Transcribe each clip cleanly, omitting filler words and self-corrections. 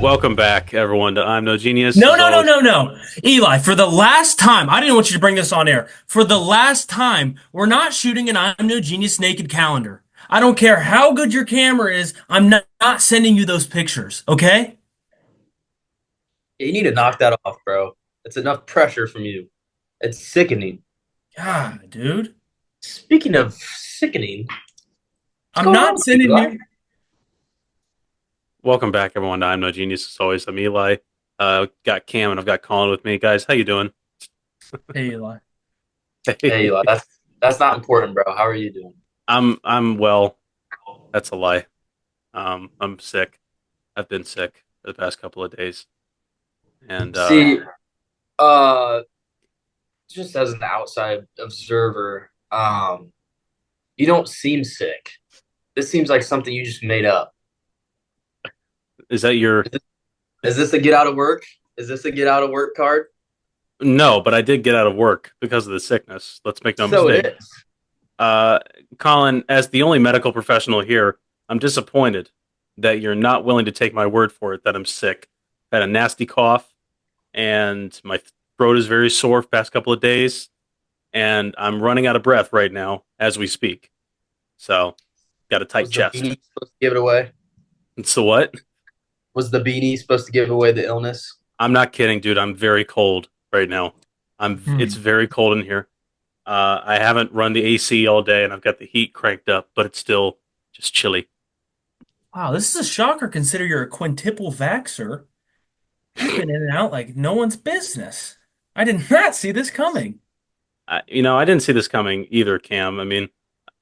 Welcome back, everyone, to I'm No Genius. No, As no, no, always, no, no. Eli, for the last time, I didn't want you to bring this on air. For the last time, we're not shooting an I'm No Genius naked calendar. I don't care how good your camera is, I'm not sending you those pictures, okay? Yeah, you need to knock that off, bro. It's enough pressure from you. It's sickening. God, dude. Speaking of sickening, what's I'm going on not with you, sending Eli? you. welcome back, everyone, to I'm No Genius. As always, I'm Eli. Got Cam and I've got Colin with me, guys. How you doing? Hey, Eli. Hey, Eli, that's not important, bro. How are you doing? I'm well. That's a lie. I'm sick. I've been sick for the past couple of days, and See, uh, just as an outside observer, you don't seem sick. This seems like something you just made up. is that your? Is this a get out of work? Is this a get out of work card? No, but I did get out of work because of the sickness. Let's make no So it mistake. is. Uh, Colin, as the only medical professional here, I'm disappointed that you're not willing to take my word for it that I'm sick. Had a nasty cough, and my throat is very sore for the past couple of days, and I'm running out of breath right now as we speak. So, got a tight Was the chest. beanie supposed to give it away? So what? Was the beanie supposed to give away the illness? I'm not kidding, dude. I'm very cold right now. It's Hmm. very cold in here. I haven't run the AC all day, and I've got the heat cranked up, but it's still just chilly. Wow, this is a shocker consider you're a quintuple vaxxer. You've been in and out like no one's business. I did not see this coming. I didn't see this coming either, Cam. I mean,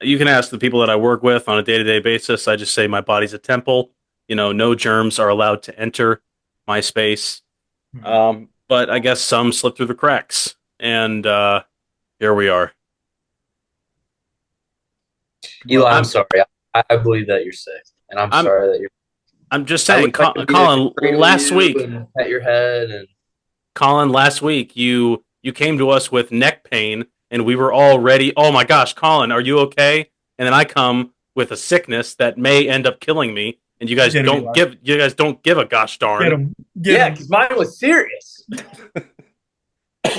you can ask the people that I work with on a day to day basis. I just say my body's a temple. No germs are allowed to enter my space. Hmm. But I guess some slip through the cracks, and here we are. Eli, Well, I'm I'm sorry. I believe that you're sick, and I'm I'm sorry that you're. I'm just I saying, would like to be there to Colin. cradle Last you week, and pet your head, and Colin. Last week, you came to us with neck pain, and we were all ready. Oh my gosh, Colin, are you okay? And then I come with a sickness that may end up killing me, and get him, Eli. you guys don't give a gosh Get darn. him. Get yeah, him. because mine was serious.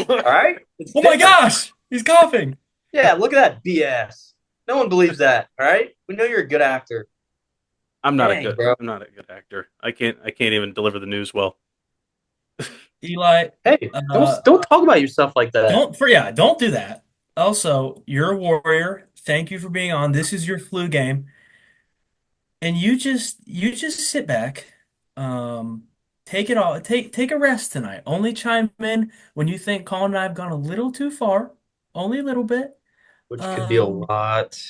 All right, it's Oh my different. gosh, he's coughing. Yeah, look at that BS. No one believes that. All right, we know you're a good actor. Dang, bro. I'm not a good actor. I can't even deliver the news well. Eli, Hey, don't uh, don't talk about yourself like that. don't do that. Also, you're a warrior. Thank you for being on. This is your flu game, and you just sit back, um, take it all, take a rest tonight. Only chime in when you think Colin and I have gone a little too far, only a little bit. Which could be a Um, lot.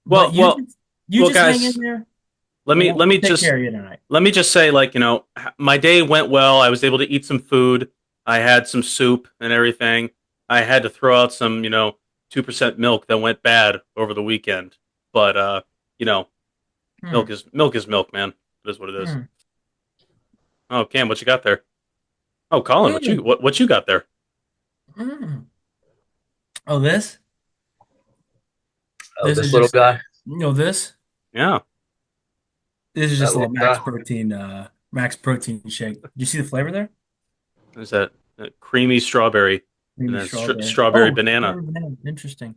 but Well, well, you well, just hang in guys, there, let and me we'll, let we'll me take just care of you tonight. let me just say, like, my day went well. I was able to eat some food. I had some soup and everything. I had to throw out some, 2% milk that went bad over the weekend. But you know, Hmm. milk is milk, man. It is what it is. Hmm. Oh, Cam, what you got there? Oh, Colin, Hmm. what you got there? Hmm. Oh, this? Oh, This is this little just, guy, this? Yeah, This is that just a little little guy. Max protein shake. Do you see the flavor there? there's that creamy strawberry and Maybe then strawberry. strawberry Oh, banana. strawberry banana. Interesting.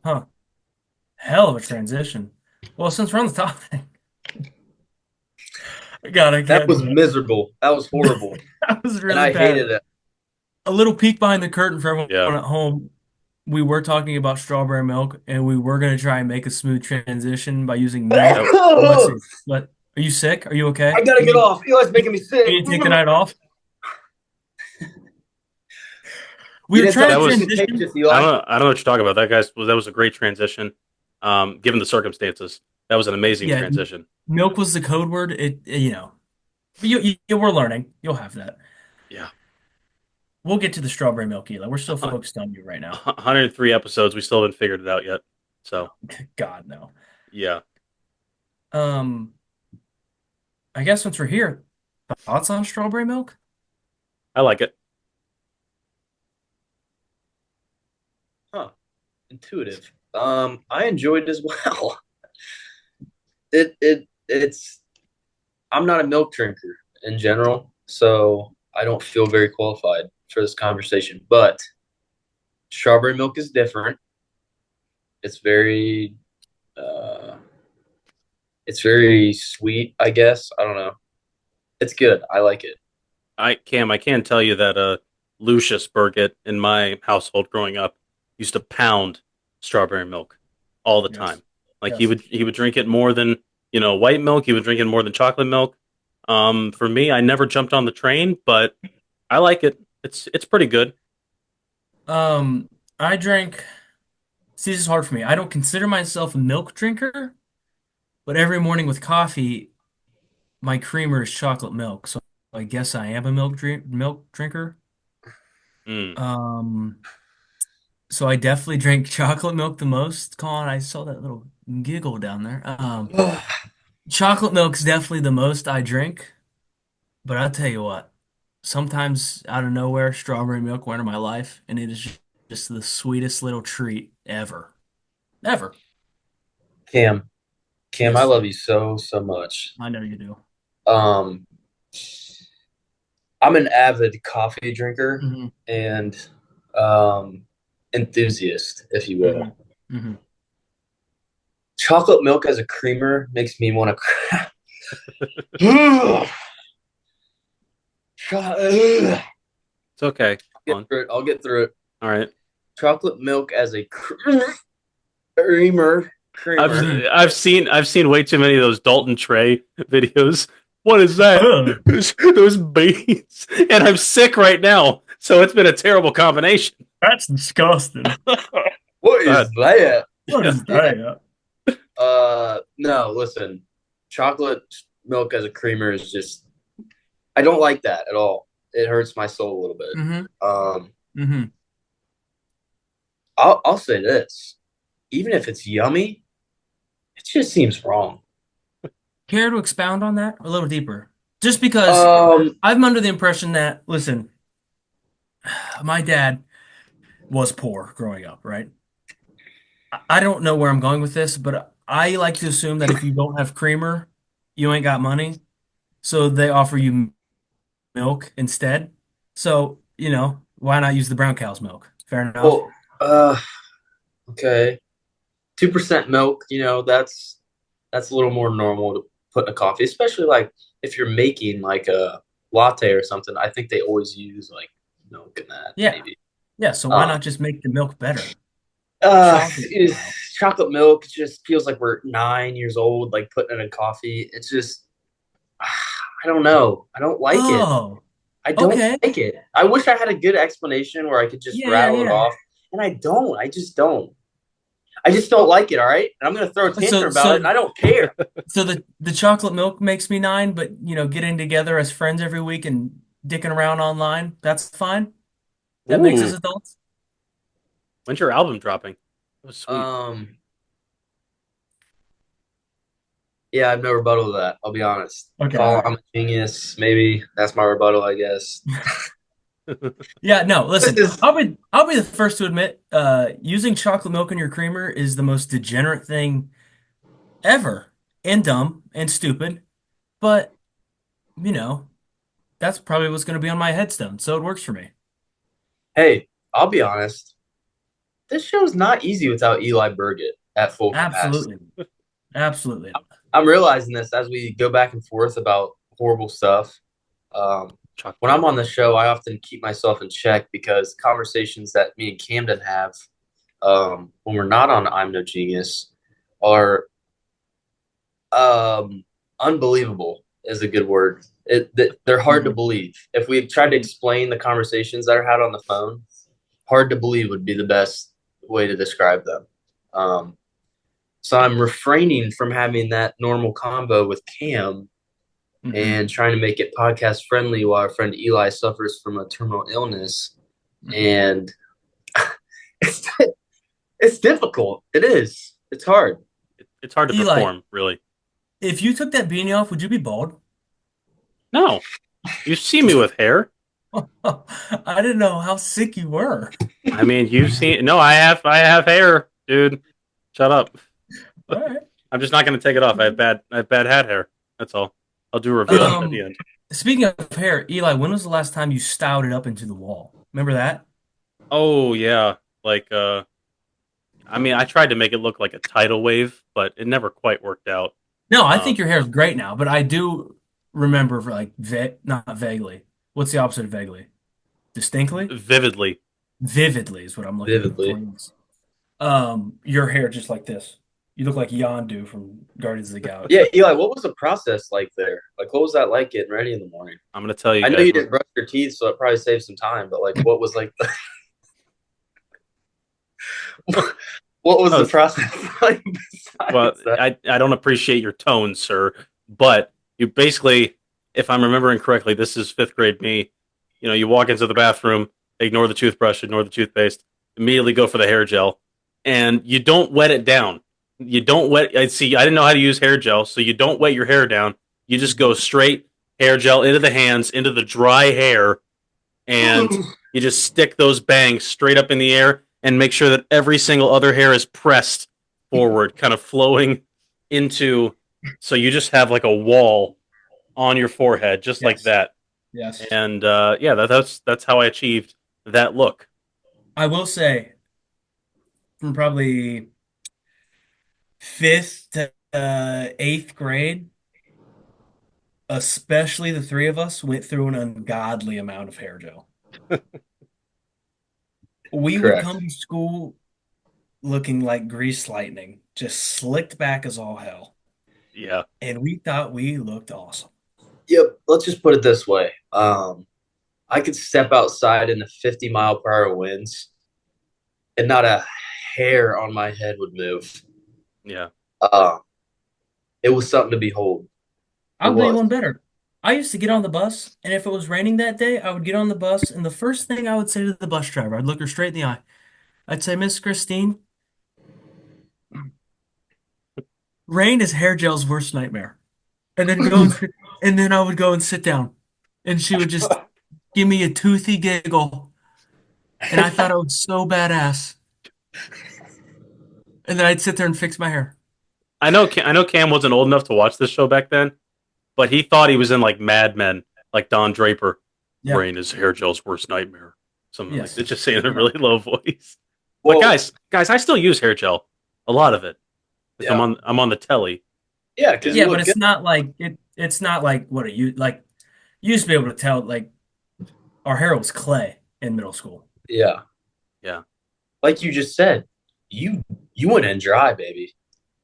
Huh. Hell of a transition. Well, since we're on the topic, I That can't was do miserable. That was it. horrible, That was and really I bad. hated it. A little peek behind the curtain for everyone Yeah. at home. We were talking about strawberry milk, and we were going to try and make a smooth transition by using milk. That, But let's see. Are you sick? Are you okay? I gotta get off. Eli's making me You sick. need to take the night off? We You were didn't tell trying that me to it was was transition. contagious, Eli. I don't know what you're talking about. That was a great transition. Given the circumstances, that was an amazing Yeah, transition. milk was the code word. But we're learning. You'll have that. Yeah. We'll get to the strawberry milk, Eli. We're still Uh, focused on you right now. 103 episodes, we still haven't figured it out yet. So, God, no. yeah, Um, I guess since we're here, thoughts on strawberry milk? I like it. Huh. Intuitive. I enjoyed it as well. It's I'm not a milk drinker in general, so I don't feel very qualified for this conversation. But strawberry milk is different. It's very, uh, it's very sweet, I guess. I don't know. It's good. I like it. I can tell you that Lucius Burgett in my household growing up used to pound strawberry milk all the Yes. time. Like Yes. he would drink it more than, white milk. He would drink it more than chocolate milk. For me, I never jumped on the train, but I like it. It's pretty good. Um, I drank. See, this is hard for me. I don't consider myself a milk drinker, but every morning with coffee, my creamer is chocolate milk. So I guess I am a milk drinker. Mm. Um, so I definitely drink chocolate milk the most. Colin, I saw that little giggle down there. Chocolate milk's definitely the most I drink, but I'll tell you what, sometimes out of nowhere, strawberry milk went into my life, and it is just the sweetest little treat ever. Ever. Cam, Cam, I Yes, love you so, so much. I know you do. Um, I'm an avid coffee drinker Hmm. and um, enthusiast, if you Hmm. will. Hmm. Chocolate milk as a creamer makes me want to. I'll It's okay. get Come on. through it. I'll get through it. All right. Chocolate milk as a creamer. I've Creamer. I've seen way too many of those Dalton Trey videos. What is that? Ugh. Those beans. And I'm sick right now, so it's been a terrible combination. That's disgusting. What is God. that? What is that? No, listen. Chocolate milk as a creamer is just I don't like that at all. It hurts my soul a little bit. Hmm. Um, Hmm. I'll say this. Even if it's yummy, it just seems wrong. Care to expound on that a little deeper? Just because Um, I'm under the impression that, listen, my dad was poor growing up, right? I don't know where I'm going with this, but I like to assume that if you don't have creamer, you ain't got money. So they offer you milk instead. So, why not use the brown cow's milk? Fair enough. well, okay. 2% milk, that's a little more normal to put in a coffee, especially like if you're making like a latte or something. I think they always use like milk in that, Yeah. maybe. Yeah. So why Um, not just make the milk better? uh, Chocolate is style. chocolate milk just feels like we're 9 years old, like putting it in coffee. It's just, I don't know. I don't like it. Oh, I don't okay. like it. I wish I had a good explanation where I could just Yeah, yeah, rattle it yeah. off, and I don't. I just don't. I just don't like it. All right, and I'm gonna throw a So, tantrum about it, and so, I don't care. so the chocolate milk makes me nine, but getting together as friends every week and dicking around online, that's fine. That makes us Ooh, adults. when's your album dropping? That was sweet. Um, yeah, I have no rebuttal to that. I'll be honest. Okay, all Call right. I'm a genius. Maybe that's my rebuttal. I guess. Yeah, no, This listen, is I'll be the first to admit, using chocolate milk in your creamer is the most degenerate thing ever, and dumb and stupid. But you know, that's probably what's going to be on my headstone, so it works for me. hey. I'll be honest. This show's not easy without Eli Burgett at full capacity. Absolutely, absolutely. I'm realizing this as we go back and forth about horrible stuff. Um, Chocolate when I'm milk. on the show, I often keep myself in check because conversations that me and Camden have when we're not on I'm No Genius are um, unbelievable is a good word. They're hard to Mhm. believe. If we tried to Mhm. explain the conversations that are had on the phone, hard to believe would be the best way to describe them. Um, so I'm refraining from having that normal combo with Cam Mhm. and trying to make it podcast friendly while our friend Eli suffers from a terminal illness. Mhm. And it's it's difficult. It is. It's hard. It's hard to Eli, perform, really. if you took that beanie off, would you be bald? No, you see me with hair. I didn't know how sick you were. I mean, you've seen. No, I have hair, dude. Shut up. All right. I'm just not going to take it off. I have bad hat hair. That's all. I'll do a review on it at the Um, end. speaking of hair, Eli, when was the last time you styled it up into the wall? Remember that? Oh yeah, like I mean, I tried to make it look like a tidal wave, but it never quite worked out. No, I think Um, your hair is great now, but I do remember like not vaguely. What's the opposite of vaguely? Distinctly? Vividly. Vividly is what I'm looking for. Vividly. Your hair just like this. You look like Yondu from Guardians of the Yeah, Galaxy. Eli, what was the process like there? Like, what was that like getting ready in the morning? I'm gonna tell you I know guys. you didn't brush your teeth, so it probably saved some time. But like, what was like, what was the Oh, process like well, besides that? I don't appreciate your tone, sir, but you basically, if I'm remembering correctly, this is fifth grade me. You know, you walk into the bathroom, ignore the toothbrush, ignore the toothpaste, immediately go for the hair gel, and you don't wet it down. You don't wet. I see. I didn't know how to use hair gel, so you don't wet your hair down. You just go straight hair gel into the hands, into the dry hair, and you just stick those bangs straight up in the air and make sure that every single other hair is pressed forward, kind of flowing into. So you just have like a wall on your forehead, just like Yes. that. Yes. And yeah, that's how I achieved that look. I will say, from probably fifth to eighth grade, especially the three of us went through an ungodly amount of hair gel. We would Correct. come to school looking like grease lightning, just slicked back as all hell. Yeah, And we thought we looked awesome. Yep. Let's just put it this way. I could step outside in the 50-mile-per-hour winds, and not a hair on my head would move. yeah. Um, it was something to behold. It I'll do you was. one better. I used to get on the bus, and if it was raining that day, I would get on the bus, and the first thing I would say to the bus driver, I'd look her straight in the eye. I'd say, Miss Christine, rain is hair gel's worst nightmare. And then and then I would go and sit down, and she would just give me a toothy giggle, and I thought I was so badass. And then I'd sit there and fix my hair. I know Cam wasn't old enough to watch this show back then, but he thought he was in like Mad Men, like Don Draper. Yeah. Rain is hair gel's worst nightmare. Something like Yes. that, just saying in a Yeah. really low voice. But Well, guys, I still use hair gel, a lot of it. If yeah, I'm on the telly. yeah, because And you Yeah, but look good. it's not like it's not like what it you like you used to be able to tell like our hair was clay in middle school. Yeah, yeah, like you just said, you you went in dry, baby.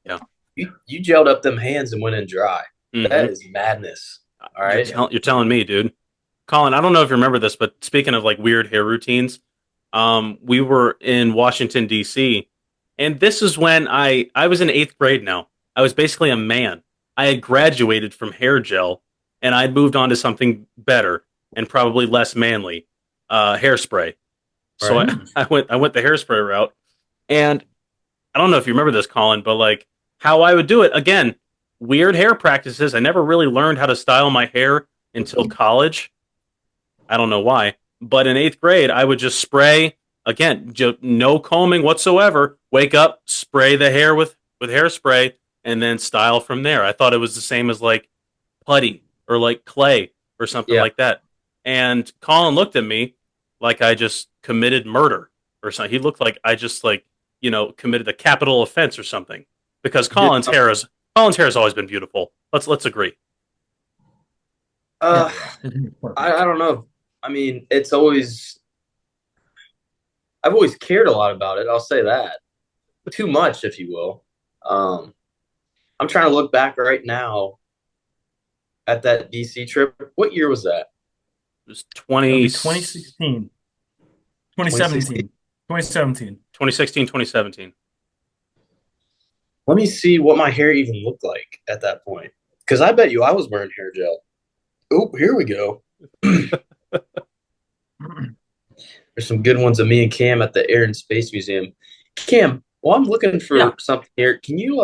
yeah. You gelled up them hands and went in dry. Hmm. That is madness. All right. Yeah. You're telling me, dude. Colin, I don't know if you remember this, but speaking of like weird hair routines, we were in Washington D.C. and this is when I was in eighth grade now. I was basically a man. I had graduated from hair gel, and I'd moved on to something better and probably less manly, hairspray. All So right. Mm. I went the hairspray route, and I don't know if you remember this, Colin, but like how I would do it again, weird hair practices. I never really learned how to style my hair until college. I don't know why, but in eighth grade, I would just spray again, no combing whatsoever. Wake up, spray the hair with hairspray, and then style from there. I thought it was the same as like putty or like clay or something Yeah. like that. And Colin looked at me like I just committed murder or something. He looked like I just like committed a capital offense or something because You did Colin's hair has always been beautiful. Let's agree. Uh, Hell yeah. It's I perfect. don't know. I mean, it's always I've always cared a lot about it. I'll say that. Too much, if you will. Um, I'm trying to look back right now at that DC trip. What year was that? It was That'll 20, be 2016, 2016. 2017, 2017. 2016, 2017. Let me see what my hair even looked like at that point. Because I bet you I was wearing hair gel. Oh, here we go. There's some good ones of me and Cam at the Air and Space Museum. Cam, while I'm looking Yeah. for something here, can you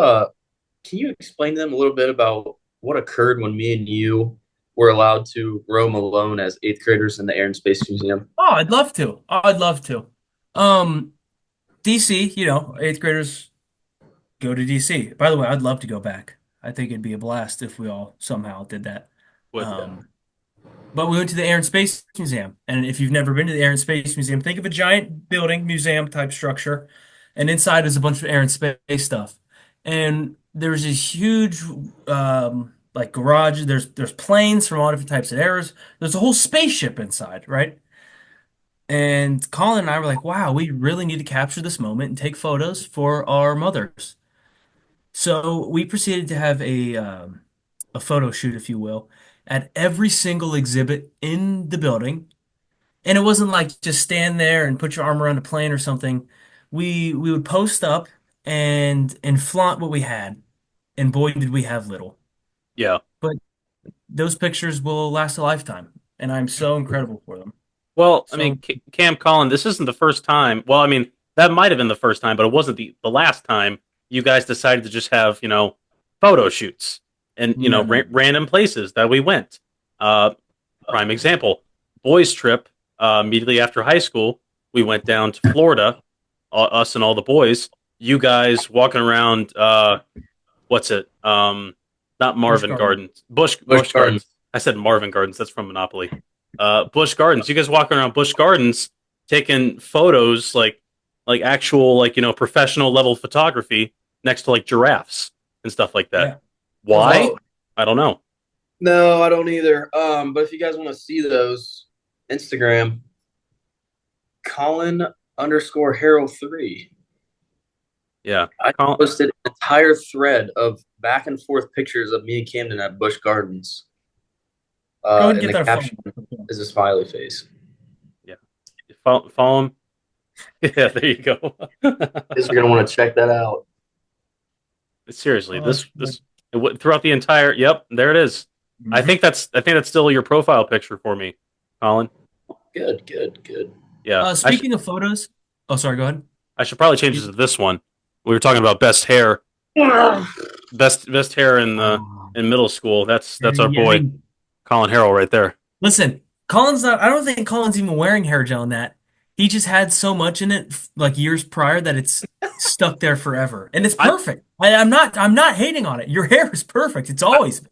explain to them a little bit about what occurred when me and you were allowed to roam alone as eighth graders in the Air and Space Museum? Oh, I'd love to. Oh, I'd love to. Um, DC, eighth graders go to DC. By the way, I'd love to go back. I think it'd be a blast if we all somehow did that. Would But we went to the Air and Space Museum. And if you've never been to the Air and Space Museum, think of a giant building, museum type structure. And inside is a bunch of air and space stuff. And there's this huge like garage. There's planes from all different types of eras. There's a whole spaceship inside, right? And Colin and I were like, wow, we really need to capture this moment and take photos for our mothers. So we proceeded to have a photo shoot, if you will, at every single exhibit in the building. And it wasn't like just stand there and put your arm around a plane or something. We would post up and flaunt what we had. And boy, did we have little. yeah. But those pictures will last a lifetime, and I'm so incredible for them. Well, I mean, So Cam Collin, this isn't the first time. Well, I mean, that might have been the first time, but it wasn't the last time you guys decided to just have, photo shoots and, no, no. random places that we went. Uh, Prime example, boys trip, immediately after high school, we went down to Florida, us and all the boys. You guys walking around, what's it? Not Busch Marvin Garden. Gardens, Bush Busch Gardens. Gardens. I said Marvin Gardens. That's from Monopoly. Bush Gardens. You guys walking around Bush Gardens taking photos like actual professional level photography next to like giraffes and stuff like Yeah. that. Why? Well, I don't know. no, I don't either. But if you guys want to see those, Instagram, Colin_Harrell3. Yeah. I posted an entire thread of back and forth pictures of me and Camden at Busch Gardens. Go ahead and And get the that caption phone. is a smiley face. Yeah. Follow him. Yeah, there you go. Guys are gonna want to check that out. Seriously, Oh, this throughout the entire. Yep, there it is. I mhm. think that's still your profile picture for me, Colin. Good, good, good. Yeah, Speaking of photos, oh, sorry, go ahead. I should probably change this to this one. We were talking about best hair, best hair in middle school. That's our Yeah, I boy mean, Colin Harrell right there. listen, Colin's not. I don't think Colin's even wearing hair gel in that. He just had so much in it, like years prior, that it's stuck there forever, and it's I perfect. I'm not hating on it. Your hair is perfect. It's always been.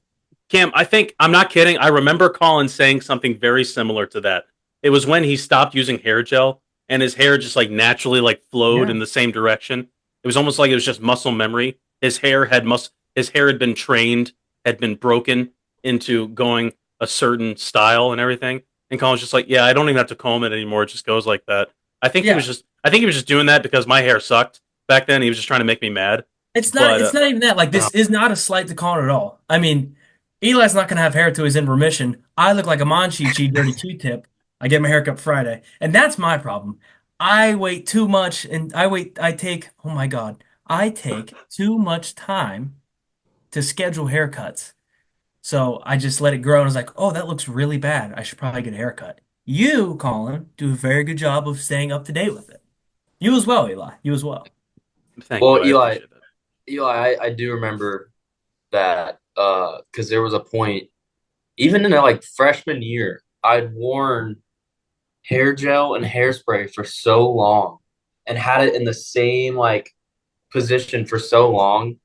Cam, I think I'm not kidding. I remember Colin saying something very similar to that. It was when he stopped using hair gel and his hair just like naturally like flowed Yeah, in the same direction. It was almost like it was just muscle memory. His hair had been trained, had been broken into going a certain style and everything. And Colin's just like, yeah, I don't even have to comb it anymore. It just goes like that. yeah. I think he was just doing that because my hair sucked back then. He was just trying to make me mad. It's not. But It's not even that. Like No. this is not a slight to Colin at all. I mean, Eli's not gonna have hair till he's in remission. I look like a Monchichi dirty Q-tip. I get my haircut Friday, and that's my problem. I wait too much, and I wait. I take. Oh my God, I take too much time to schedule haircuts. So I just let it grow, and I was like, oh, that looks really bad. I should probably get a haircut. You, Colin, do a very good job of staying up to date with it. You as well, Eli. You as well. thank you. Well, I appreciate that. Eli, I do remember that because there was a point, even in like freshman year, I'd worn hair gel and hairspray for so long and had it in the same like position for so long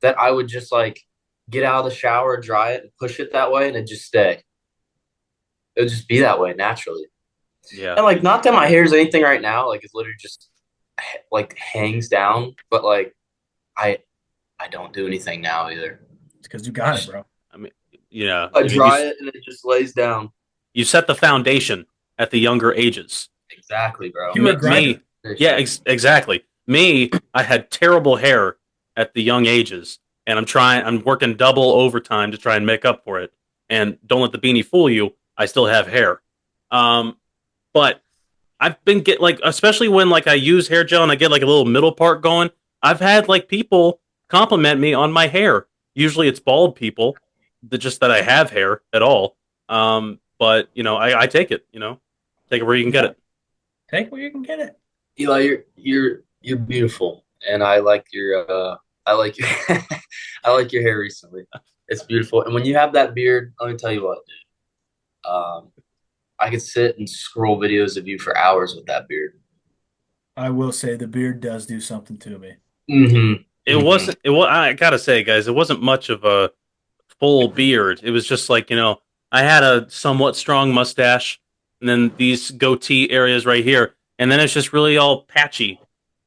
that I would just like get out of the shower, dry it, and push it that way, and it just stay. It would just be that way naturally. Yeah. And like, not that my hair is anything right now, like it's literally just like hangs down, but like I I don't do anything now either. It's because you got it, bro. I mean, yeah. I dry it and it just lays down. You set the foundation at the younger ages. Exactly, bro. You were a Me, grinder. yeah, exactly. Me, I had terrible hair at the young ages, and I'm working double overtime to try and make up for it. And don't let the beanie fool you, I still have hair. Um, but I've been especially when like I use hair gel and I get like a little middle part going. I've had like people compliment me on my hair. Usually it's bald people that I have hair at all. But I take it. Take it where you can get it. Take where you can get it. Eli, you're beautiful, and I like your I like your I like your hair recently. It's beautiful, and when you have that beard, let me tell you what, dude. I could sit and scroll videos of you for hours with that beard. I will say the beard does do something to me. Mm-hmm. It wasn't. It was. I gotta say, guys, it wasn't much of a full beard. It was just like I had a somewhat strong mustache, and then these goatee areas right here, and then it's just really all patchy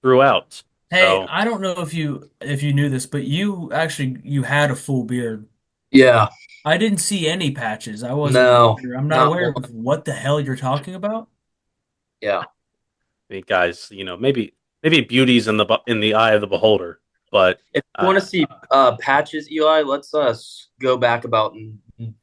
throughout. Hey, So I don't know if you knew this, but you had a full beard. Yeah, I didn't see any patches. I wasn't no, aware. I'm not not aware one. of what the hell you're talking about. Yeah, I mean, guys, maybe beauty's in the eye of the beholder, but if you want uh, to see patches, Eli, let's go back about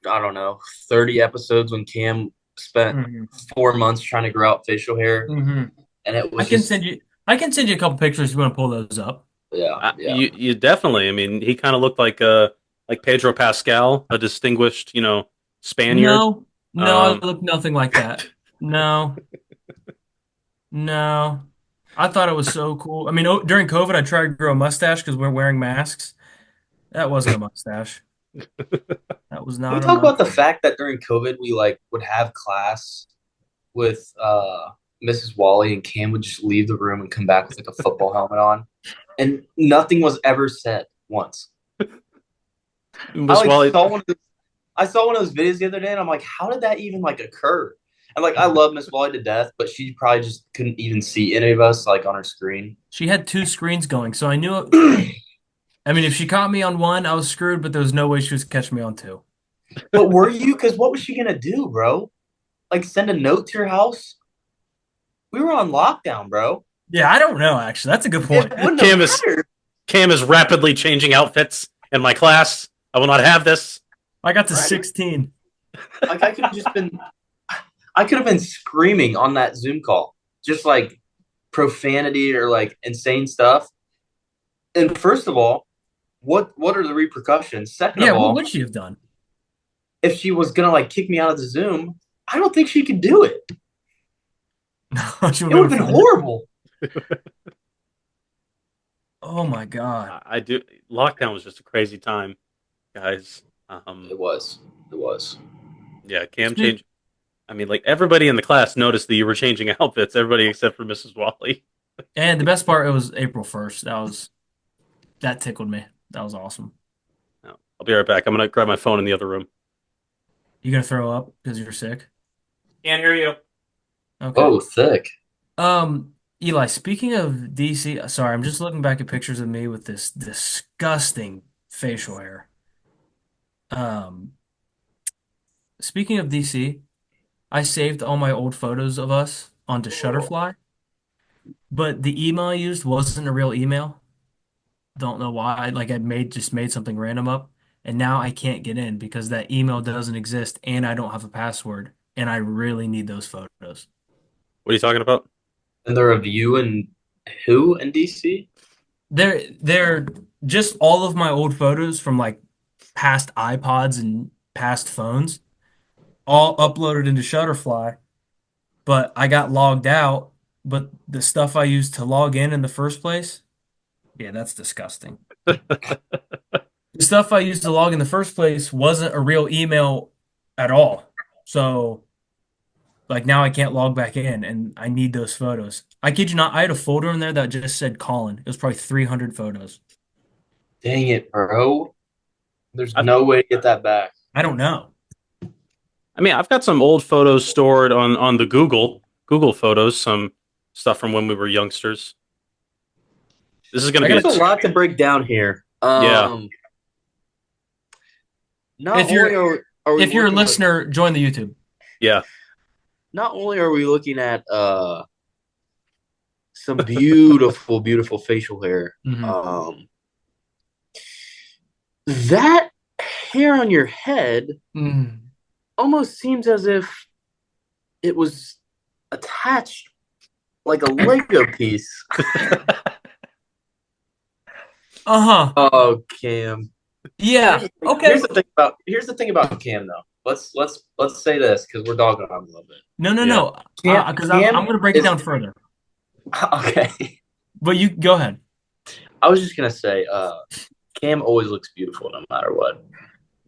I don't know 30 episodes when Cam spent Hmm 4 months trying to grow out facial hair, hmm and it I was can just send you. I can send you a couple pictures if you want to pull those up. yeah. you definitely. I mean, he kind of looked like Pedro Pascal, a distinguished Spaniard. No, no, I Um, look nothing like that. No, no. I thought it was so cool. I mean, during COVID, I tried to grow a mustache because we're wearing masks. That wasn't a mustache. That was Can we not a talk about the mustache. fact that during COVID we like would have class with Mrs. Wally and Cam would just leave the room and come back with like a football helmet on, and nothing was ever said once. I Miss like Wally, I saw one of those videos the other day, and I'm like, how did that even like occur? And like, I love Miss Wally to death, but she probably just couldn't even see any of us like on her screen. She had two screens going, so I knew it. I mean, if she caught me on one, I was screwed, but there was no way she was catching me on two. But were you? Because what was she gonna do, bro? Like, send a note to your house? We were on lockdown, bro. Yeah, I don't know, actually. That's a good It point. wouldn't have Cam is mattered. Cam is rapidly changing outfits in my class. I will not have this. I got to Right. 16. Like, I could have been screaming on that Zoom call, just like profanity or like insane stuff. And first of all, what are the repercussions? Second Yeah, of what all, would she have done? if she was gonna like kick me out of the Zoom, I don't think she could do it. She It would would have have been been. horrible. Oh my God. I do. Lockdown was just a crazy time, guys. It was. It was. Yeah, Cam Speak. changed. I mean, like everybody in the class noticed that you were changing outfits. Everybody except for Mrs. Wally. And the best part, it was April 1st. That tickled me. That was awesome. No, I'll be right back. I'm gonna grab my phone in the other room. You gonna throw up because you're sick? Can't hear you. Okay. Oh, thick. Eli, speaking of DC, sorry, I'm just looking back at pictures of me with this disgusting facial hair. Um, Speaking of DC, I saved all my old photos of us onto Shutterfly, but the email I used wasn't a real email. Don't know why. Like I made something random up, and now I can't get in because that email doesn't exist and I don't have a password, and I really need those photos. What are you talking about? And the review and who in DC? They're just all of my old photos from like past iPods and past phones, all uploaded into Shutterfly, but I got logged out, but the stuff I used to log in the first place, yeah, that's disgusting. The stuff I used to log in the first place wasn't a real email at all. So, like now I can't log back in and I need those photos. I kid you not, I had a folder in there that just said Colin. It was probably 300 photos. Dang it, bro. There's I've, no way to get that back. I don't know. I mean, I've got some old photos stored on the Google Photos. Some stuff from when we were youngsters. This is gonna I be a There's a lot to break down here. yeah. Not If you're only are we if you're a looking at listener, join the YouTube. Yeah. not only are we looking at some beautiful, beautiful facial hair. Hmm That hair on your head Mm. almost seems as if it was attached like a Lego piece. Uh-huh. Oh, Cam. Yeah. Okay. Here's the thing about Cam though. Let's say this because we're dogging on him a little bit. No, no, Yeah. no. Cam, Because Cam I'm going to break it is down further. okay. But you go ahead. I was just gonna say, Cam always looks beautiful no matter what.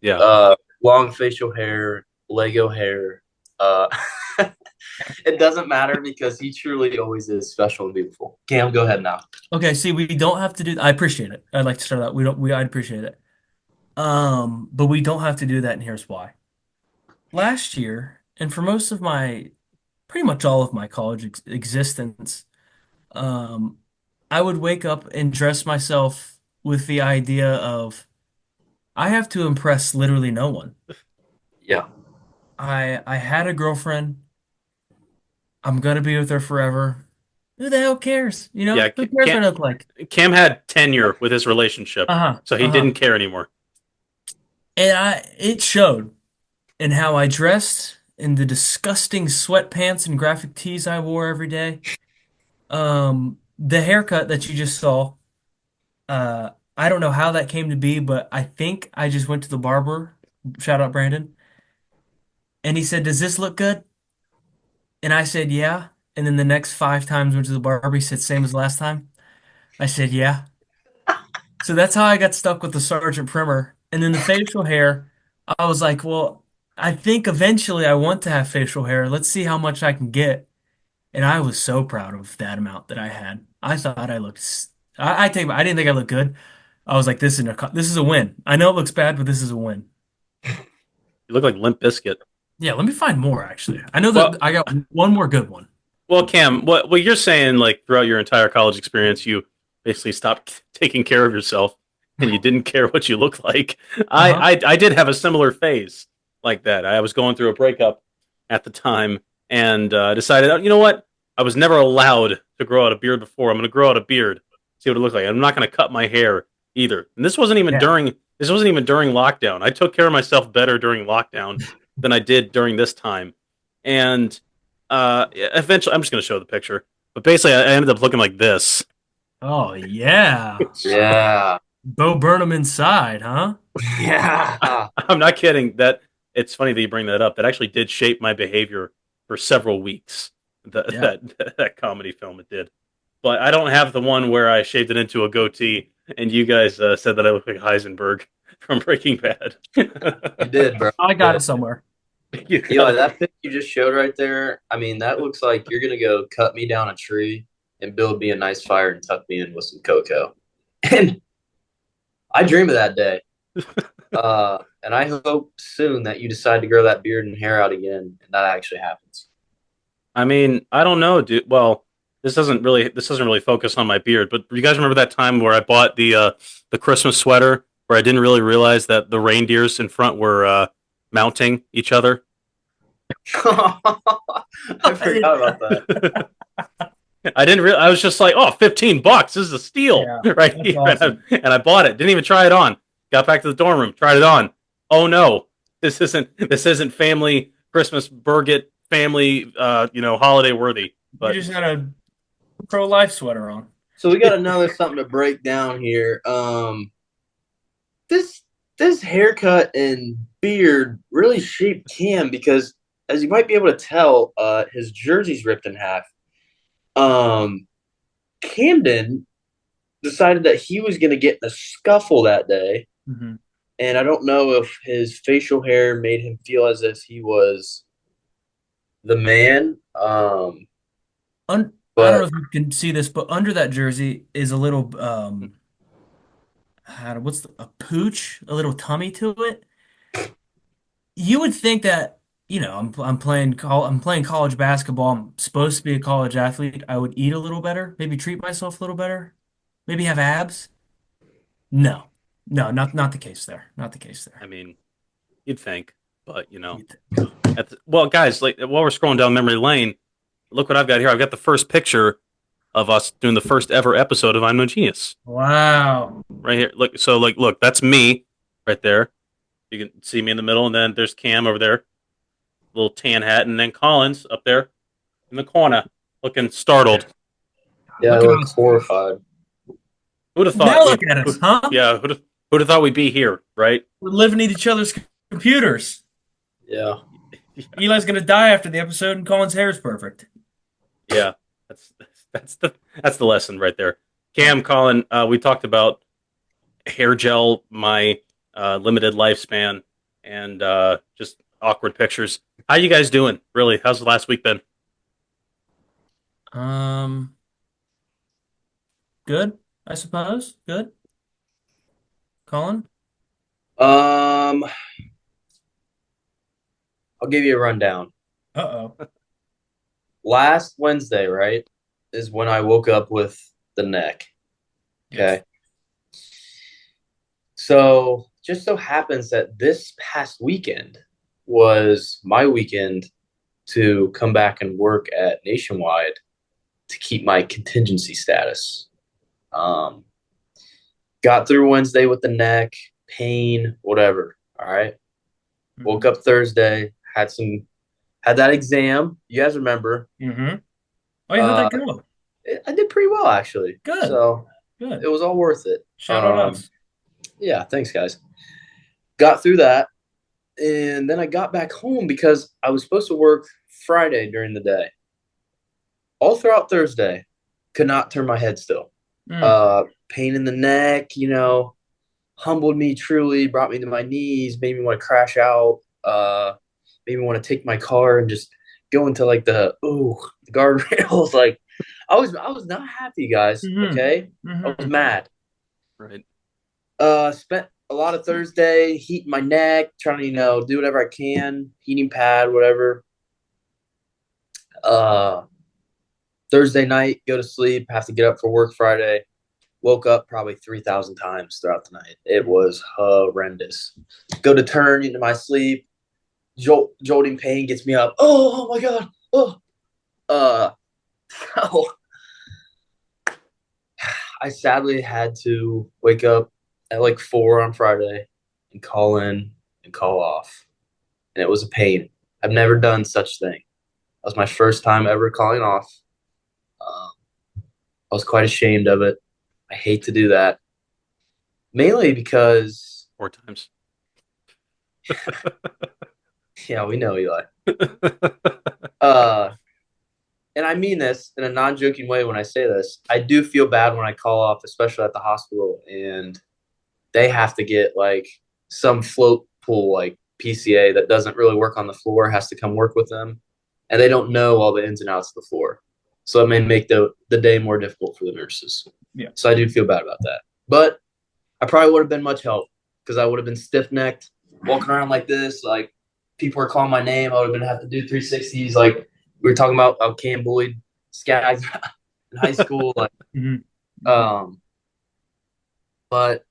Yeah. Long facial hair, Lego hair. Uh, it doesn't matter because he truly always is special and beautiful. Cam, go ahead now. Okay, see, we don't have to do I appreciate it. I'd like to start out. I'd appreciate it. But we don't have to do that, and here's why. last year, and for most of my, pretty much all of my college existence, um, I would wake up and dress myself with the idea of I have to impress literally no one. Yeah. I had a girlfriend. I'm gonna be with her forever. Who the hell cares? You Yeah, know, who cares what I look like? Cam had tenure with his relationship, Uh-huh. so he Uh-huh. didn't care anymore. And it showed in how I dressed, in the disgusting sweatpants and graphic tees I wore every day. The haircut that you just saw, I don't know how that came to be, but I think I just went to the barber, shout out Brandon, and he said, "Does this look good?" And I said, "Yeah." And then the next 5 times went to the barber, he said, "Same as last time." I said, "Yeah." So that's how I got stuck with the Sergeant Primer. And then the facial hair, I was like, well, I think eventually I want to have facial hair. Let's see how much I can get. And I was so proud of that amount that I had. I thought I looked, I didn't think I looked good. I was like, this is a win. I know it looks bad, but this is a win. You look like Limp Bizkit. Yeah, let me find more actually. I know that Well, I got one more good one. well, Cam, what you're saying, like throughout your entire college experience, you basically stopped taking care of yourself, and you didn't care what you look like. Uh-huh. I did have a similar phase like that. I was going through a breakup at the time, and decided, oh, you know what? I was never allowed to grow out a beard before. I'm going to grow out a beard, see what it looks like. I'm not going to cut my hair either. And Yeah. this wasn't even during lockdown. I took care of myself better during lockdown than I did during this time, and eventually, I'm just going to show the picture. But basically, I ended up looking like this. Oh yeah. Yeah. Bo Burnham inside, huh? Yeah. I'm not kidding. That it's funny that you bring that up. That actually did shape my behavior for several weeks. That Yeah. that comedy film it did. But I don't have the one where I shaved it into a goatee, and you guys said that I look like Heisenberg from Breaking Bad. You did, bro. I You got did. it somewhere. You got Eli, it. that pic you just showed right there, I mean, that looks like you're gonna go cut me down a tree and build me a nice fire and tuck me in with some cocoa. And I dream of that day. And I hope soon that you decide to grow that beard and hair out again, and that actually happens. I mean, I don't know, dude. Well, this doesn't really focus on my beard, but you guys remember that time where I bought the Christmas sweater where I didn't really realize that the reindeers in front were mounting each other? I forgot about that. I was just like, oh, $15. This is a steal Yeah, right that's here. awesome. And I bought it. Didn't even try it on. Got back to the dorm room, tried it on. Oh no. This isn't family Christmas Burgett family holiday worthy. You But just had a pro-life sweater on. So we got another something to break down here. This this haircut and beard really shaped Cam because, as you might be able to tell, his jersey's ripped in half. Um, Camden decided that he was going to get in a scuffle that day, Hmm. and I don't know if his facial hair made him feel as if he was the man. I don't know But if you can see this, but under that jersey is a little a pooch, a little tummy to it. You would think that, I'm playing college basketball. I'm supposed to be a college athlete. I would eat a little better, maybe treat myself a little better, maybe have abs. No. No, not the case there. Not the case I there. mean, you'd think, but You'd think. well, guys, like while we're scrolling down memory lane, look what I've got here. I've got the first picture of us doing the first ever episode of I'm No Genius Wow. right here. Look, that's me right there. You can see me in the middle, and then there's Cam over there, little tan hat, and then Collins up there in the corner, looking startled. yeah, I Look at look us. horrified. Who'd have Now thought look at us, huh? yeah, who'd have thought we'd be here, right? We're living in each other's computers. Yeah. Eli's gonna die after the episode, and Colin's hair is perfect. Yeah, that's that's the lesson right there. Yeah. Cam, Colin, we talked about hair gel, my limited lifespan, and just awkward pictures. How you guys doing? Really, how's the last week been? Um, good, I suppose. Good. Colin? Um, I'll I'll give you a rundown. Uh-oh. Last Wednesday, right, is when I woke up with the neck. Yes. Okay. So just so happens that this past weekend was my weekend to come back and work at Nationwide to keep my contingency status. Um, got through Wednesday with the neck, pain, whatever. All right. Woke up Thursday, had that exam. You guys remember? Mm-hmm. Oh, yeah, how'd Uh, that go? I did pretty well actually. Good. So it Good. was all worth it. Shout out us. Yeah, thanks guys. Got through that, and then I got back home because I was supposed to work Friday during the day. All throughout Thursday, could not turn my head still. Mm. Pain in the neck, humbled me truly, brought me to my knees, made me want to crash out, made me want to take my car and just go into like the guardrails. Like I was not happy, guys. Mm-hmm. Okay. I was Mm-hmm. mad. Right. Spent a lot of Thursday heating my neck, trying to, do whatever I can, heating pad, whatever. Uh Thursday night, go to sleep, have to get up for work Friday. Woke up probably 3,000 times throughout the night. It was horrendous. Go to turn into my sleep. Jolting pain gets me up. Oh my God. Oh. Uh, so I sadly had to wake up at like 4 on Friday and call in and call off. And it was a pain. I've never done such thing. That was my first time ever calling off. I was quite ashamed of it. I hate to do that. Mainly because, 4 times. yeah, we know Eli. Uh, and I mean this in a non-joking way when I say this. I do feel bad when I call off, especially at the hospital, and they have to get like some float pool like PCA that doesn't really work on the floor has to come work with them, and they don't know all the ins and outs of the floor. So it may make the day more difficult for the nurses. Yeah. So I do feel bad about that. But I probably would have been much help because I would have been stiff necked, walking around like this, like people were calling my name. I would have been have to do 360s. Like we were talking about Cam bullied Skaggs in high school. Like, Mm-hmm. um, but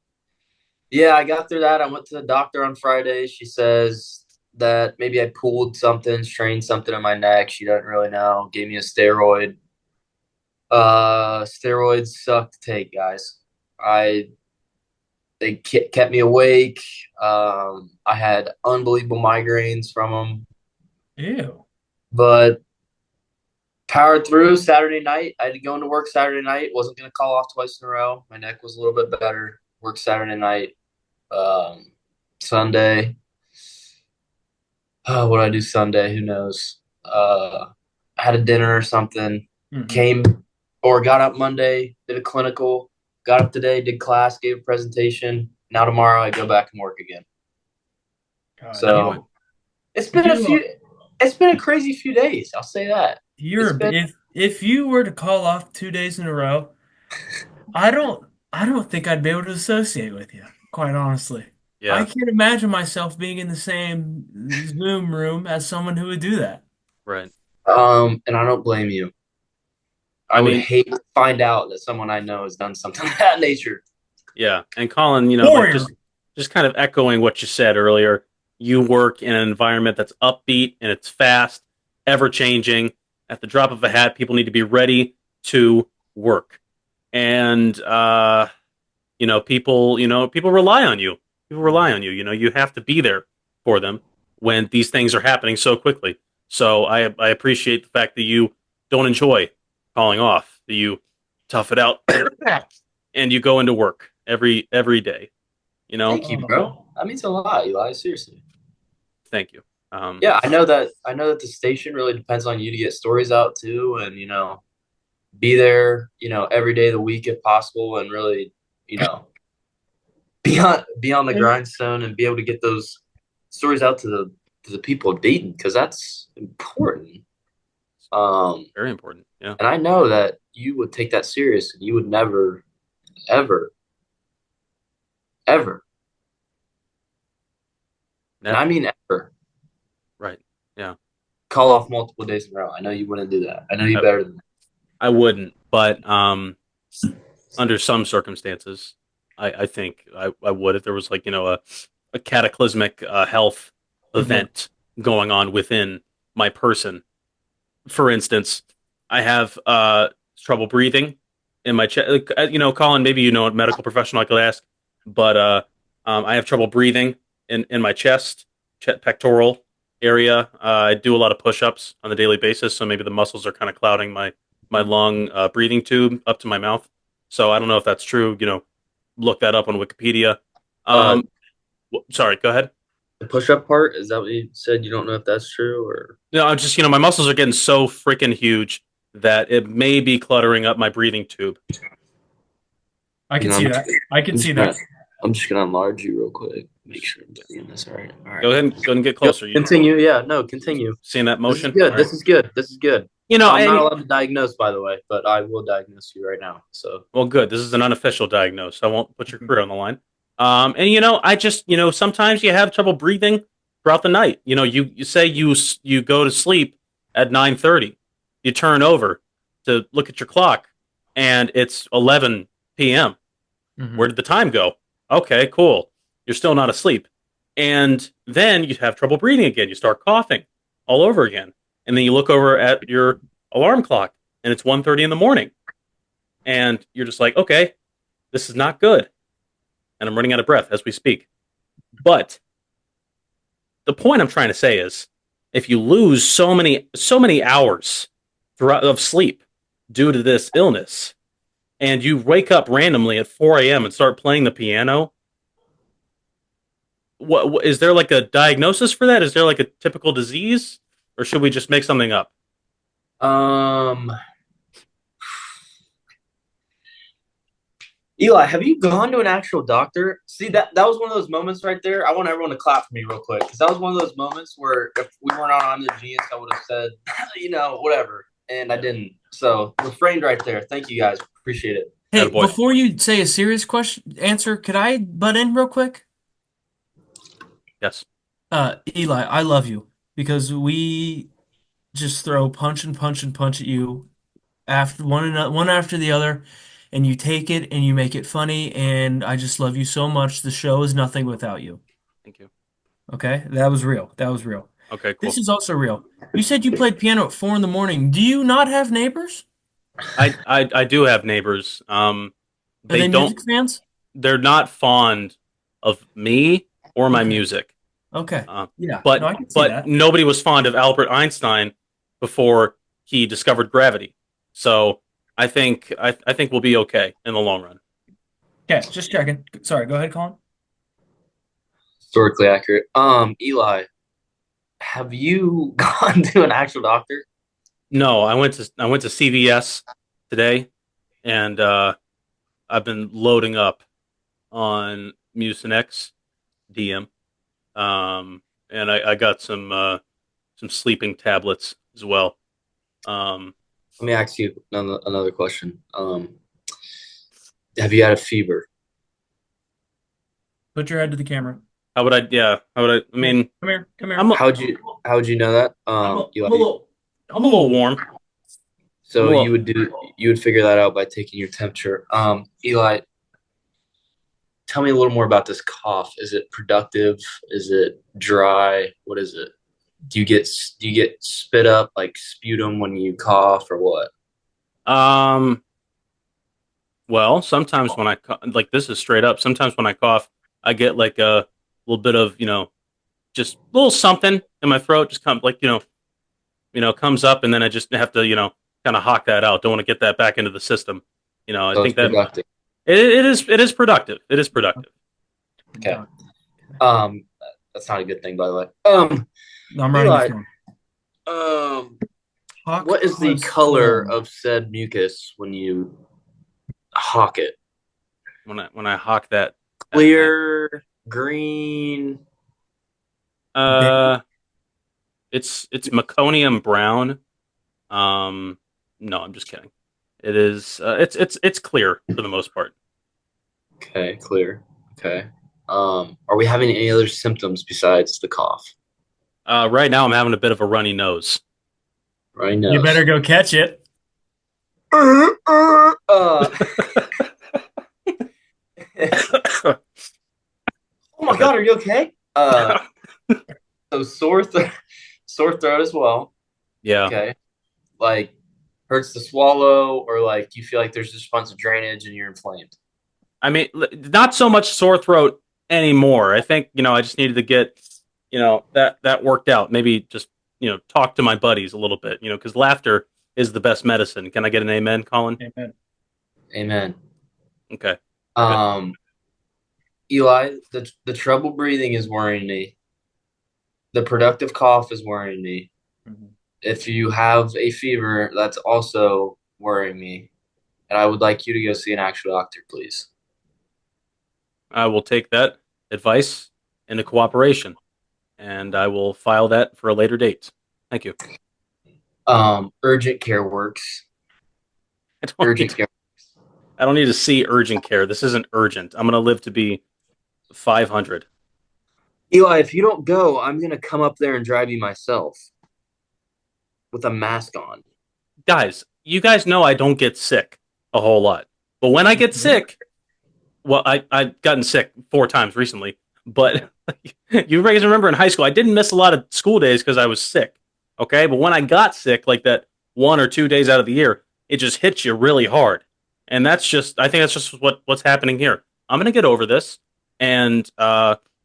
yeah, I got through that. I went to the doctor on Friday. She says that maybe I pulled something, strained something in my neck. She doesn't really know. Gave me a steroid. Steroids suck to take, guys. I They kept me awake. I had unbelievable migraines from them, Ew. but powered through Saturday night. I had to go into work Saturday night. Wasn't going to call off twice in a row. My neck was a little bit better. Worked Saturday night. Sunday. What did I do Sunday? Who knows? I had a dinner or something. Mm-hmm. Came or got up Monday, did a clinical. Got up today, did class, gave a presentation. Now tomorrow I go back and work again. God, So it's been a you few. It's been a crazy few days. I'll say that. It's you're been. if you were to call off 2 days in a row, I don't think I'd be able to associate with you, quite honestly. I Yeah. can't imagine myself being in the same Zoom room as someone who would do that. Right. And I don't blame you. I I would mean, hate to find out that someone I know has done something of that nature. yeah. And Colin, like Warrior. just kind of echoing what you said earlier, you work in an environment that's upbeat and it's fast, ever changing. At the drop of a hat, people need to be ready to work. And people rely on you. People rely on you. You have to be there for them when these things are happening so quickly. So I appreciate the fact that you don't enjoy calling off, that you tough it out and you go into work every day. You know, Thank you, bro. That means a lot, Eli. Seriously. thank you. Yeah, I know that. I know that the station really depends on you to get stories out too, and be there, every day of the week if possible, and really, you know, be on the grindstone and be able to get those stories out to the people of Dayton because that's important. Very important. Yeah. And I know that you would take that serious and you would never, ever, ever, and Never. I mean ever, Right. Yeah. Call off multiple days in a row. I know you wouldn't do that. I know you I, better than that. I wouldn't, but under some circumstances, I think I would if there was like a cataclysmic health event going on within my person. For instance, I have trouble breathing in my chest. Colin, maybe you know a medical professional I could ask, but I have trouble breathing in my pectoral area. I do a lot of push-ups on a daily basis, so maybe the muscles are kind of clouding my lung breathing tube up to my mouth. So I don't know if that's true. Look that up on Wikipedia. Uh, Um, Sorry, go ahead. the push-up part, is that what you said? You don't know if that's true or No, I'm just my muscles are getting so freaking huge that it may be cluttering up my breathing tube. I can you know, see that. I can see that. I'm just gonna enlarge you real quick. Make sure I'm seeing this. All right. All right. Go ahead and get Yep, closer. You continue. Yeah, no, continue. seeing that This is motion? good. All right. This is good. This is good. You know, I'm not and allowed to diagnose, by the way, but I will diagnose you right now. So well, good. This is an unofficial diagnosis. I won't put your career on the line. And I just sometimes you have trouble breathing throughout the night. You say you go to sleep at 9:30. You turn over to look at your clock, and it's 11 p.m. Mhm. Where did the time go? Okay, cool. You're still not asleep. And then you have trouble breathing again. You start coughing all over again. And then you look over at your alarm clock and it's 1:30 in the morning. And you're just like, okay, this is not good. And I'm running out of breath as we speak. But the point I'm trying to say is if you lose so many hours of sleep due to this illness, and you wake up randomly at 4 a.m. and start playing the piano, what is there like a diagnosis for that? Is there like a typical disease, or should we just make something up? um Eli, have you gone to an actual doctor? See, that was one of those moments right there. I want everyone to clap for me real quick because that was one of those moments where if we weren't on the genius, I would have said, whatever, and I didn't. So refrained right there. Thank you guys, appreciate it. Hey, Attaboy. before you say a serious answer, could I butt in real quick? Yes. Eli, I love you because we just throw punch and punch and punch at you after one after the other, and you take it and you make it funny, and I just love you so much. The show is nothing without you. Thank you. Okay? That was real. That was real. Okay, This cool. is also real. You said you played piano at 4 in the morning. Do you not have neighbors? I do have neighbors. Are They they don't. music fans? They're not fond of me or my Okay. music. Okay. Uh, Yeah. but No, I can see but that. nobody was fond of Albert Einstein before he discovered gravity. So I think we'll be okay in the long run. Okay, just checking. Sorry, go ahead, Colin. Historically accurate. Eli, have you gone to an actual doctor? No, I went to CVS today, and I've been loading up on Mucinex DM, and I got some sleeping tablets as well. Um, Let me ask you another question. Have you had a fever? Put your head to the camera. how would I? Yeah, how would I? I mean, Come here. Come here. I'm a, How'd you know that? Eli, I'm a little warm. I'm so a little. you would figure that out by taking your temperature. Eli, tell me a little more about this cough. Is it productive? Is it dry? What is it? Do you get spit up like sputum when you cough or what? Um, well, sometimes when I like this is straight up. Sometimes when I cough, I get like a little bit of just a little something in my throat, just come like comes up, and then I just have to kind of hawk that out. Don't want to get that back into the system. I So it's think that productive. it is productive. It is productive. Okay. That's not a good thing, by the way. No, I'm writing Eli, it down. Hawk what is the was color formed. of said mucus when you hawk it? When I hawk that, Clear, green. uh, it's meconium brown. No, I'm just kidding. It is. It's clear for the most part. Okay, clear. Okay. Are we having any other symptoms besides the cough? Right now, I'm having a bit of a runny nose. Right now. You better go catch it. Oh my God, are you okay? So sore throat as well. Yeah. Okay. Like hurts to swallow, or like you feel like there's just a bunch of drainage and you're inflamed. I mean, not so much sore throat anymore. I think, I just needed to get, that worked out. Maybe just, talk to my buddies a little bit, because laughter is the best medicine. Can I get an amen, Colin? Amen. Amen. Okay. Good. Eli, the trouble breathing is worrying me. The productive cough is worrying me. Mhm. If you have a fever, that's also worrying me. And I would like you to go see an actual doctor, please. I will take that advice into cooperation, and I will file that for a later date. Thank you. Urgent care works. I don't need Urgent to, care. I don't need to see urgent care. This isn't urgent. I'm going to live to be 500. Eli, if you don't go, I'm gonna come up there and drive you myself with a mask on. Guys, you guys know I don't get sick a whole lot. But when I get sick, well, I've gotten sick 4 times recently, but you guys remember in high school, I didn't miss a lot of school days because I was sick. Okay. But when I got sick, like that 1 or 2 days out of the year, it just hits you really hard. And I think that's just what's happening here. I'm going to get over this. And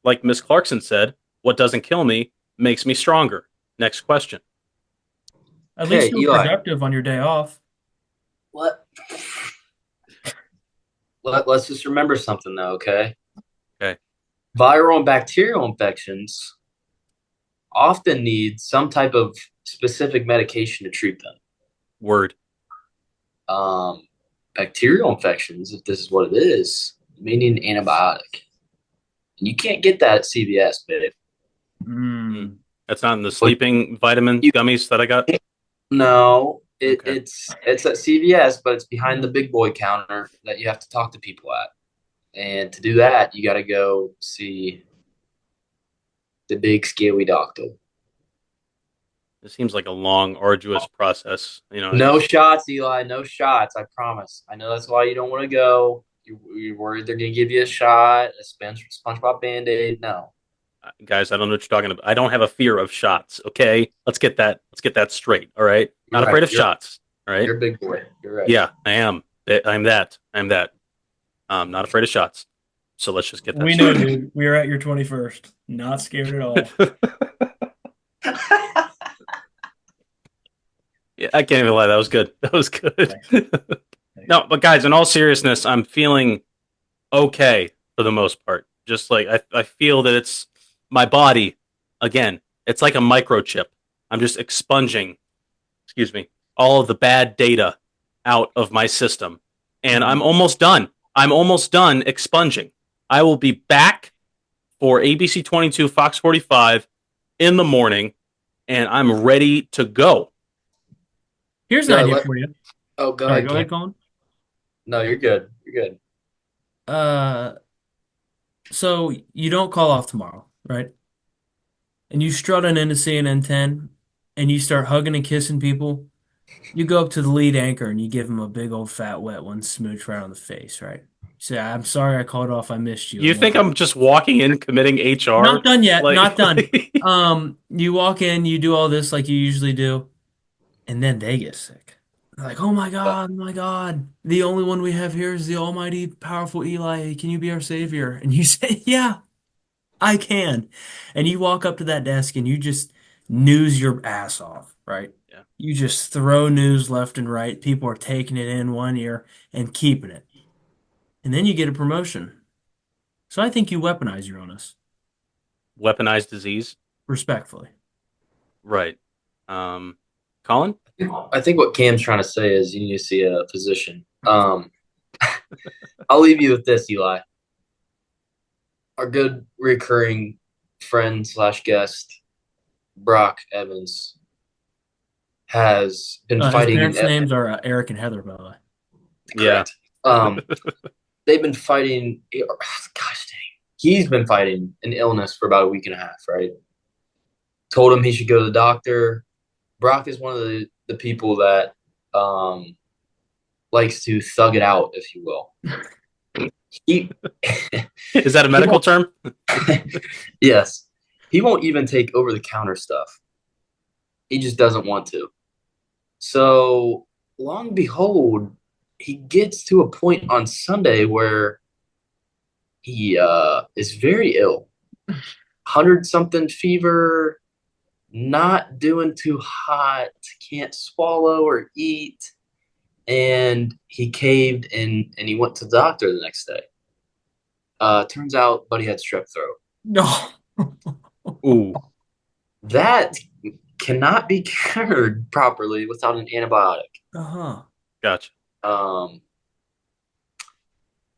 like Miss Clarkson said, what doesn't kill me makes me stronger. Next question. At Okay, least you're Eli, productive on your day off. what? Let's just remember something though, okay? Okay. Viral and bacterial infections often need some type of specific medication to treat them. Word. Um, Bacterial infections, if this is what it is, may need an antibiotic. And you can't get that at CVS, babe. Mm. That's not in the sleeping vitamin You- gummies that I got. No, Okay. it's at CVS, but it's behind the big boy counter that you have to talk to people at. And to do that, you got to go see the big scaly doctor. It seems like a long, arduous process. No shots, Eli. No shots. I promise. I know that's why you don't want to go. You're worried they're going to give you a shot, a SpongeBob Band-Aid. No. guys, I don't know what you're talking about. I don't have a fear of shots. Okay, let's get that straight. All right, You're not afraid right. of shots. All right. You're a big boy. You're right. Yeah, I am. I'm that. I'm that. Not afraid of shots. So let's just get that We know, straight. dude. We are at your 21st. Not scared at all. Yeah, I can't even lie. That was good. That was good. Thanks. No, but guys, in all seriousness, I'm feeling okay for the most part. Just like I feel that it's my body again. It's like a microchip. I'm just expunging, excuse me, all of the bad data out of my system, and I'm almost done. I'm almost done expunging. I will be back for ABC 22, Fox 45 in the morning, and I'm ready to go. Here's an Yeah, idea for you. Oh, go Sorry, ahead. go ahead, Colin. No, you're good. You're good. Uh, so you don't call off tomorrow, right? And you strutting into CNN 10 and you start hugging and kissing people. You go up to the lead anchor and you give him a big old fat wet one smooch right on the face, right? You say, I'm sorry I called off. I missed you. You think I'm just walking in committing HR? Not done yet. Like, Not done. You walk in, you do all this like you usually do, and then they get sick. They're like, oh my God, the only one we have here is the almighty, powerful Eli. Can you be our savior? And you say, yeah, I can. And you walk up to that desk and you just news your ass off, right? Yeah. You just throw news left and right. People are taking it in one ear and keeping it. And then you get a promotion. So I think you weaponize your illness, weaponized disease, respectfully. right? Colin, I think what Cam's trying to say is you need to see a physician. I'll leave you with this, Eli. Our good recurring friend slash guest, Brock Evans, has been His fighting. parents' names are Eric and Heather, by the way. Correct. They've been fighting. Gosh dang, he's been fighting an illness for about a week and a half, right? told him he should go to the doctor. Brock is one of the people that likes to thug it out, if you will. He, Is that a medical term? yes, he won't even take over the counter stuff. He just doesn't want to. So, long and behold, he gets to a point on Sunday where he is very ill. 100-something fever, not doing too hot, can't swallow or eat. And he caved and he went to the doctor the next day. Turns out Buddy had strep throat. No. Ooh, That cannot be cured properly without an antibiotic. Uh-huh. gotcha.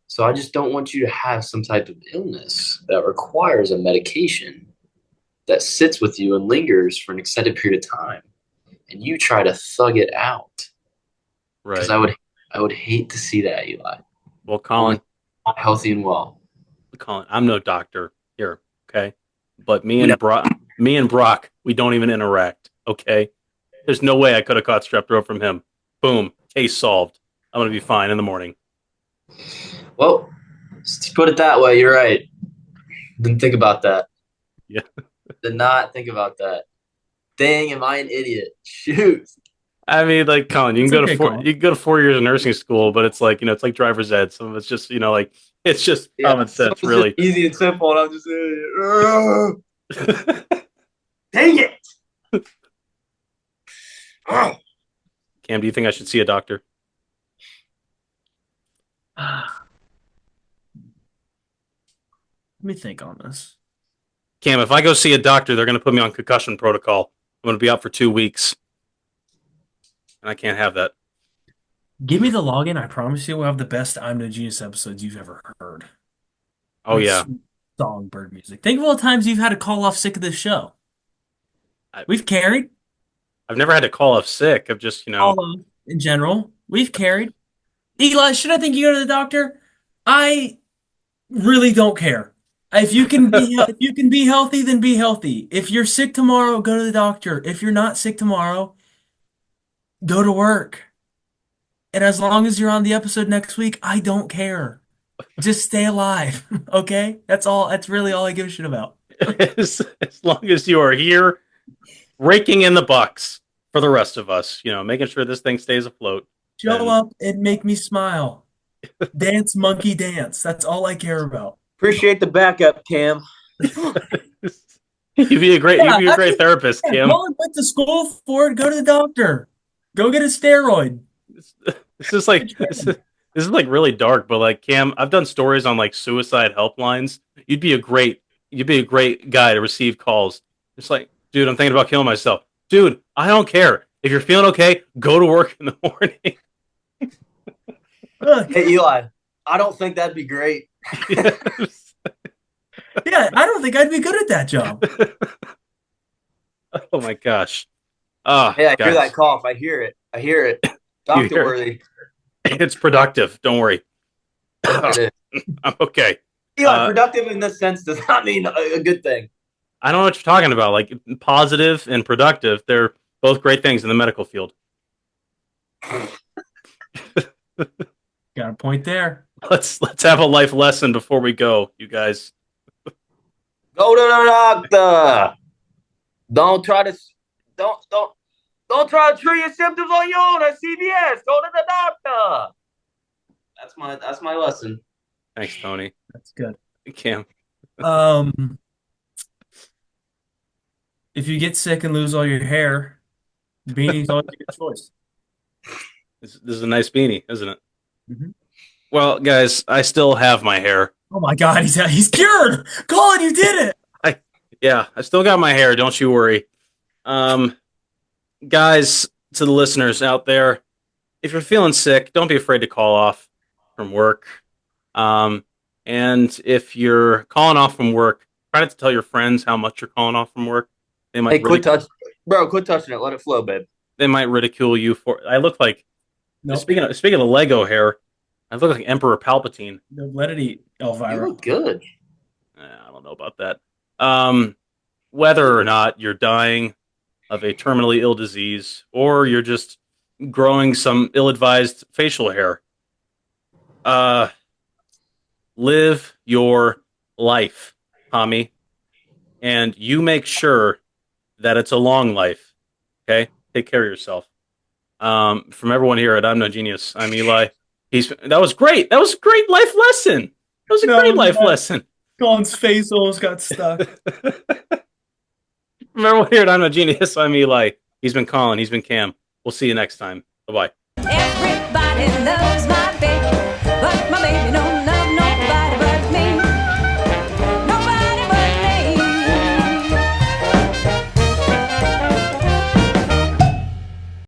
So I just don't want you to have some type of illness that requires a medication that sits with you and lingers for an extended period of time, and you try to thug it out. Right. Because I would hate to see that, Eli. Well, Colin, Healthy and well. I'm no doctor here, okay? But me and Brock, we don't even interact, okay? There's no way I could have caught strep throat from him. Boom, case solved. I'm gonna be fine in the morning. Well, to put it that way, you're right. Didn't think about that. Yeah. Did not think about that. Dang, am I an idiot? Shoot. I mean, like, Colin, you can It's go okay, to four, Colin. you can go to 4 years of nursing school, but it's like, it's like driver's ed. Some of it's just, like, it's just common sense, so really. easy and simple, and I'm just dang it. Cam, do you think I should see a doctor? Let me think on this. Cam, if I go see a doctor, they're going to put me on concussion protocol. I'm going to be out for 2 weeks. And I can't have that. Give me the login. I promise you we'll have the best I'm No Genius episodes you've ever heard. Oh, With yeah. sweet songbird music. Think of all the times you've had to call off sick of this show. We've carried. I've never had to call off sick. I've just, Call off in general. We've carried. Eli, should I think you go to the doctor? I really don't care. If you can be healthy, then be healthy. If you're sick tomorrow, go to the doctor. If you're not sick tomorrow, go to work. And as long as you're on the episode next week, I don't care. Just stay alive, okay? That's all. That's really all I give a shit about. as long as you are here, raking in the bucks for the rest of us, making sure this thing stays afloat. Show And- up and make me smile. Dance, monkey, dance. That's all I care about. Appreciate the backup, Cam. You'd be a great therapist, Kim. Colin went to school for it. Go to the doctor. Go get a steroid. This is like really dark, but like, Cam, I've done stories on like suicide helplines. You'd be a great guy to receive calls. It's like, dude, I'm thinking about killing myself. Dude, I don't care. If you're feeling okay, go to work in the morning. Hey, Eli, I don't think that'd be great. Yeah, I don't think I'd be good at that job. Oh my gosh. Oh, Hey, I guys. hear that cough. I hear it. Doctor hear it? worthy. It's productive. Don't worry. It is. I'm okay. Eli, productive in this sense does not mean a good thing. I don't know what you're talking about. Like, positive and productive, they're both great things in the medical field. Got a point there. Let's have a life lesson before we go, you guys. Go to the doctor. Don't try to treat your symptoms on your own at CVS. Go to the doctor. That's my lesson. Thanks, Tony. That's good. Cam. If you get sick and lose all your hair, beanie's always a good choice. This is a nice beanie, isn't it? Mhm. Well, guys, I still have my hair. Oh my God, he's cured. Colin, you did it. Yeah, I still got my hair. Don't you worry. Guys, to the listeners out there, if you're feeling sick, don't be afraid to call off from work. And if you're calling off from work, try not to tell your friends how much you're calling off from work. They might Quit touching it. Let it flow, babe. They might ridicule you for. I look like. Nope. Speaking of Lego hair, I look like Emperor Palpatine. No, let it eat, You Elvira. look good. I don't know about that. whether or not you're dying of a terminally ill disease or you're just growing some ill-advised facial hair. Live your life, Tommy, and you make sure that it's a long life. Okay, take care of yourself. From everyone here at I'm No Genius, I'm Eli. That was great. That was a great life lesson. That was a great life lesson. Colin's face almost got stuck. From everyone here at I'm No Genius, I'm Eli. He's been Colin. He's been Cam. We'll see you next time. Bye bye. Everybody loves my baby, but